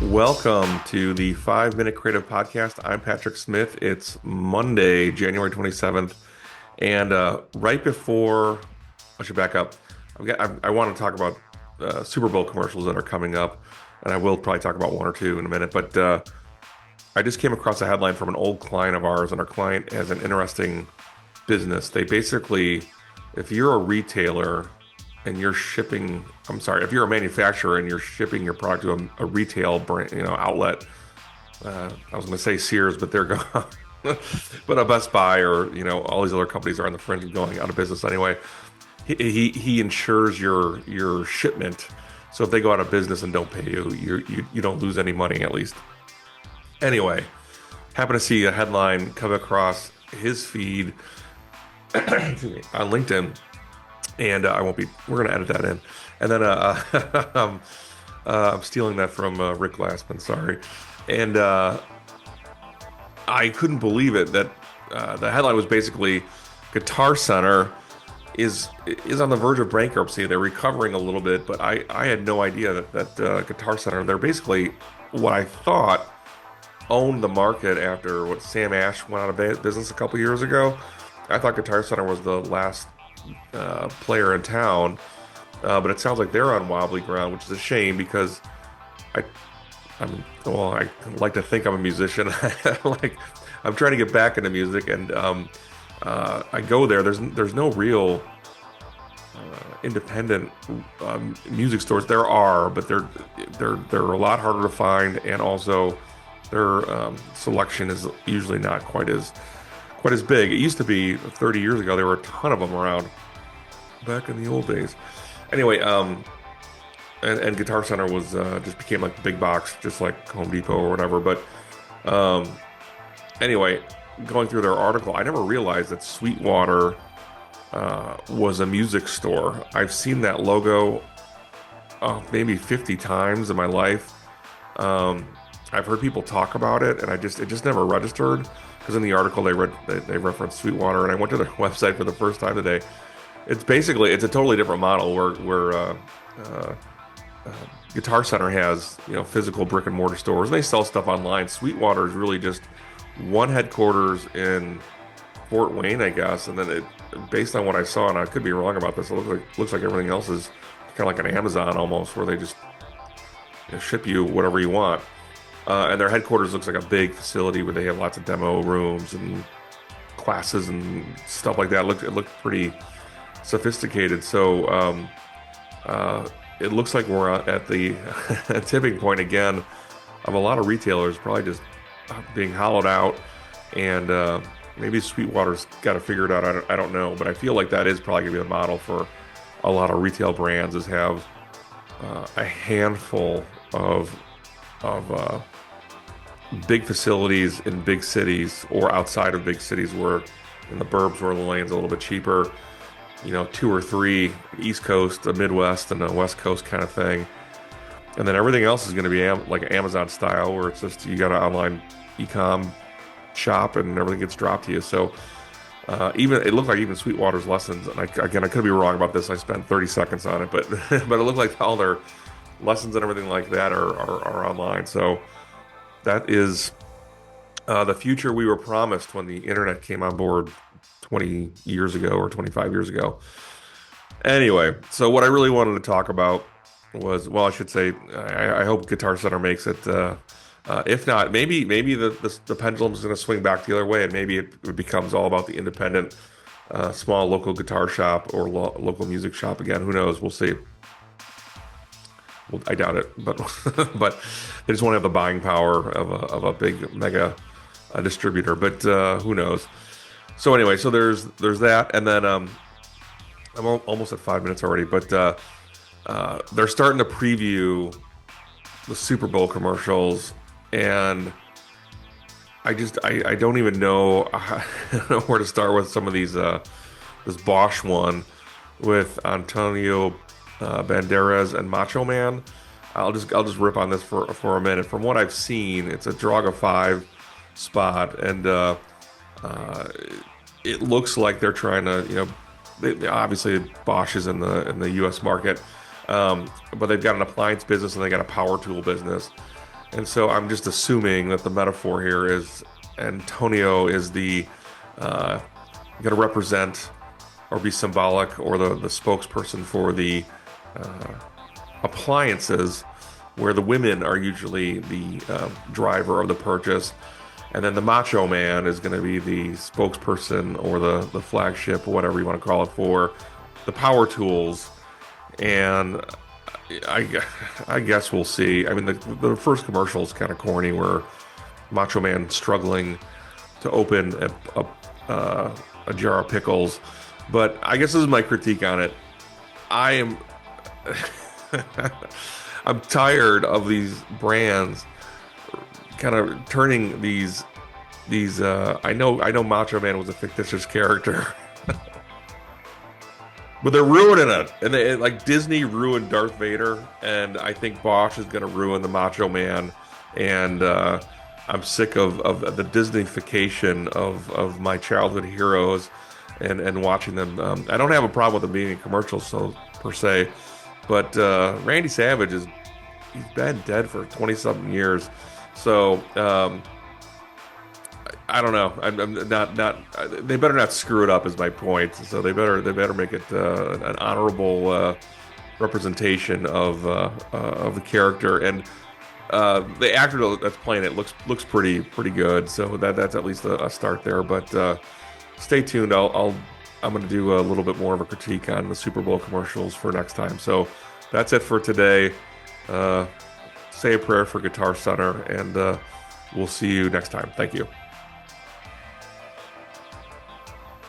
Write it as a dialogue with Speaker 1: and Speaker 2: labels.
Speaker 1: Welcome to the 5 Minute Creative Podcast. I'm Patrick Smith. It's Monday, January 27th. And right before, I should back up. I want to talk about Super Bowl commercials that are coming up. And I will probably talk about one or two in a minute. But I just came across a headline from an old client of ours. And our client has an interesting business. They basically, if you're a retailer and you're shipping, I'm sorry, if you're a manufacturer and you're shipping your product to a retail brand, outlet, I was going to say Sears, but they're gone. But a Best Buy or, all these other companies are on the fringe of going out of business anyway. He insures your shipment. So if they go out of business and don't pay you, you don't lose any money at least. Anyway, happen to see a headline come across his feed on LinkedIn. And we're going to edit that in. And then I'm stealing that from Rick Glassman, sorry. And I couldn't believe it that the headline was basically Guitar Center is on the verge of bankruptcy. They're recovering a little bit, but I had no idea that Guitar Center, they're basically what I thought owned the market after what Sam Ash went out of business a couple years ago. I thought Guitar Center was the last player in town, but it sounds like they're on wobbly ground, which is a shame because I like to think I'm a musician. I'm trying to get back into music, and I go there. There's no real independent music stores. There are, but they're a lot harder to find, and also their selection is usually not quite as big. It used to be 30 years ago. There were a ton of them around back in the old days. Anyway, and Guitar Center was just became like big box, just like Home Depot or whatever. But anyway, going through their article, I never realized that Sweetwater was a music store. I've seen that logo maybe 50 times in my life. I've heard people talk about it, and it just never registered. Because in the article they referenced Sweetwater, and I went to their website for the first time today. It's a totally different model where Guitar Center has physical brick and mortar stores, and they sell stuff online. Sweetwater is really just one headquarters in Fort Wayne, I guess, and then based on what I saw, and I could be wrong about this, it looks like everything else is kind of like an Amazon almost, where they just ship you whatever you want. And their headquarters looks like a big facility where they have lots of demo rooms and classes and stuff like that. It looked pretty sophisticated. So it looks like we're at the tipping point again of a lot of retailers probably just being hollowed out. And maybe Sweetwater's got to figure it out. I don't know. But I feel like that is probably going to be the model for a lot of retail brands, is have a handful of big facilities in big cities or outside of big cities, where in the burbs where the land's a little bit cheaper, 2 or 3 East Coast, the Midwest, and the West Coast kind of thing. And then everything else is going to be like Amazon style, where it's just you got an online e-com shop and everything gets dropped to you. So it looked like even Sweetwater's lessons, and I could be wrong about this. I spent 30 seconds on it, but but it looked like all their lessons and everything like that are online. So that is the future we were promised when the internet came on board 20 years ago or 25 years ago. Anyway, so what I really wanted to talk about was, well, I should say, I hope Guitar Center makes it. If not, maybe the pendulum is going to swing back the other way, and maybe it becomes all about the independent, small local guitar shop or local music shop again. Who knows? We'll see. Well, I doubt it, but but they just won't have the buying power of a big mega distributor. But who knows? So anyway, so there's that, and then I'm almost at 5 minutes already. But they're starting to preview the Super Bowl commercials, and I don't even know where to start with some of these. This Bosch one with Antonio Banderas and Macho Man. I'll just rip on this for a minute. From what I've seen, it's a Draga 5 spot, and it looks like they're trying to, obviously Bosch is in the U.S. market, but they've got an appliance business and they got a power tool business, And so I'm just assuming that the metaphor here is Antonio is the going to represent or be symbolic or the spokesperson for the appliances, where the women are usually the driver of the purchase. And then the Macho Man is going to be the spokesperson or the flagship, or whatever you want to call it, for the power tools. And I guess we'll see. I mean, the first commercial is kind of corny, where Macho Man struggling to open a jar of pickles. But I guess this is my critique on it. I am I'm tired of these brands kind of turning these I know Macho Man was a fictitious character. But they're ruining it, and like Disney ruined Darth Vader, and I think Bosch is going to ruin the Macho Man, and I'm sick of the Disneyfication of my childhood heroes, and watching them. I don't have a problem with them being in commercials, so per se, but Randy Savage he's been dead for 20-something years, so I don't know. I'm not. They better not screw it up. Is my point. So they better make it an honorable representation of the character, and the actor that's playing it looks pretty good. So that's at least a start there. But stay tuned. I'm going to do a little bit more of a critique on the Super Bowl commercials for next time. So that's it for today. Say a prayer for Guitar Center, and we'll see you next time. Thank you.